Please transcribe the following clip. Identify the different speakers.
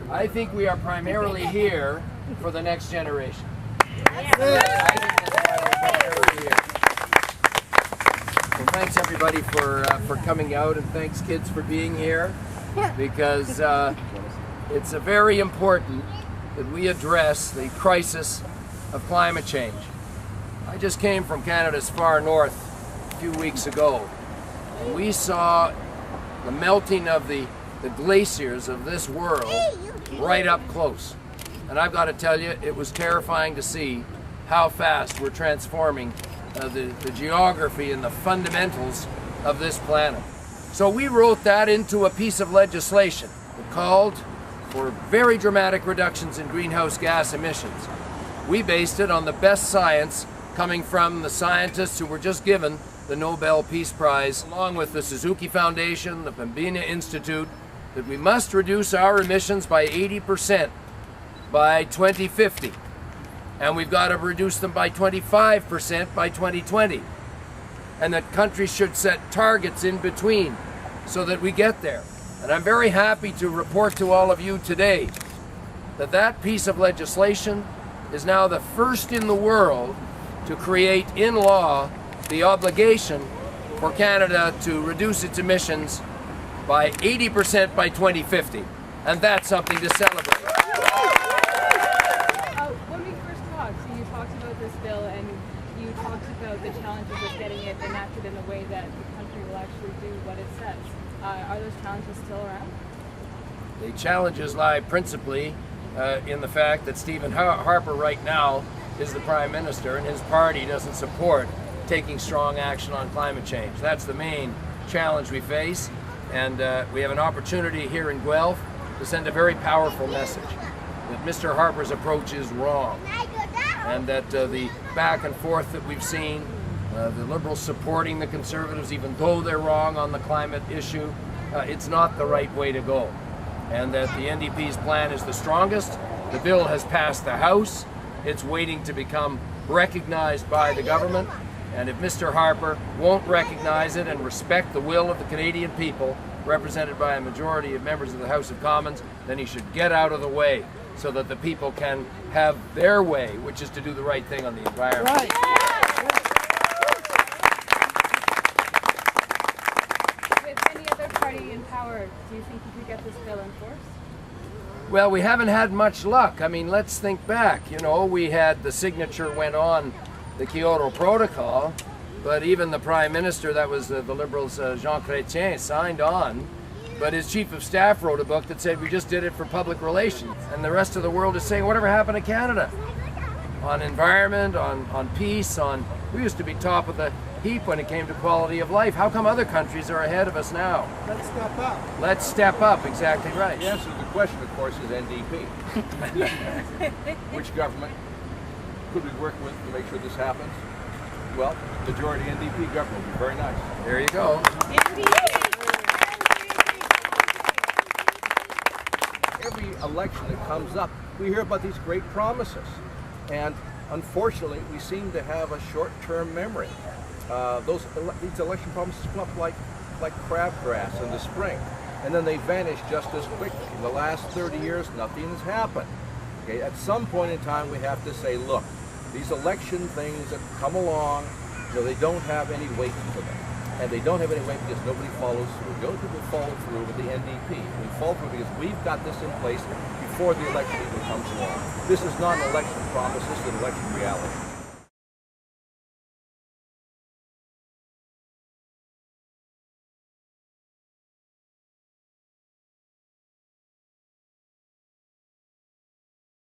Speaker 1: I think we are primarily here for the next generation. Well, thanks everybody for coming out, and thanks kids for being here, because it's very important that we address the crisis of climate change. I just came from Canada's far north a few weeks ago, and we saw the melting of the glaciers of this world right up close. And I've got to tell you, it was terrifying to see how fast we're transforming the geography and the fundamentals of this planet. So we wrote that into a piece of legislation. It called for very dramatic reductions in greenhouse gas emissions. We based it on the best science coming from the scientists who were just given the Nobel Peace Prize, along with the Suzuki Foundation, the Pembina Institute, that we must reduce our emissions by 80% by 2050. And we've got to reduce them by 25% by 2020. And that countries should set targets in between so that we get there. And I'm very happy to report to all of you today that that piece of legislation is now the first in the world to create in law the obligation for Canada to reduce its emissions by 80% by 2050. And that's something to celebrate.
Speaker 2: When we first talked, so you talked about this bill and you talked about the challenges of getting it enacted in a way that the country will actually do what it says. Are those challenges still around?
Speaker 1: The challenges lie principally in the fact that Stephen Harper right now is the Prime Minister, and his party doesn't support taking strong action on climate change. That's the main challenge we face, and we have an opportunity here in Guelph to send a very powerful message that Mr. Harper's approach is wrong, and that the back and forth that we've seen, the Liberals supporting the Conservatives even though they're wrong on the climate issue, it's not the right way to go, and that the NDP's plan is the strongest. The bill has passed the House. It's waiting to become recognized by the government, and if Mr. Harper won't recognize it and respect the will of the Canadian people, represented by a majority of members of the House of Commons, then he should get out of the way so that the people can have their way, which is to do the right thing on the environment.
Speaker 2: Right. With any other party in power, do you think you could get this bill enforced?
Speaker 1: Well, we haven't had much luck. I mean, let's think back. You know, we had the signature went on the Kyoto Protocol, but even the Prime Minister, that was the Liberals, Jean Chrétien, signed on, but his Chief of Staff wrote a book that said we just did it for public relations. And the rest of the world is saying, whatever happened to Canada? On environment, on peace, we used to be top of the heap when it came to quality of life. How come other countries are ahead of us now?
Speaker 3: Let's step up.
Speaker 1: Let's step up, exactly right.
Speaker 3: The answer to the question, of course, is NDP. Which government could we work with to make sure this happens? Well, majority NDP government would be very nice.
Speaker 1: There you go.
Speaker 3: Every election that comes up, we hear about these great promises. And unfortunately, we seem to have a short-term memory. These election promises come up like crabgrass in the spring, and then they vanish just as quickly. In the last 30 years, nothing has happened. Okay, at some point in time, we have to say, look, these election things that come along, they don't have any weight to them. And they don't have any weight because nobody follows through. The only people who follow through with the NDP. We follow through because we've got this in place before the election even comes along. This is not an election promise, this is an election reality.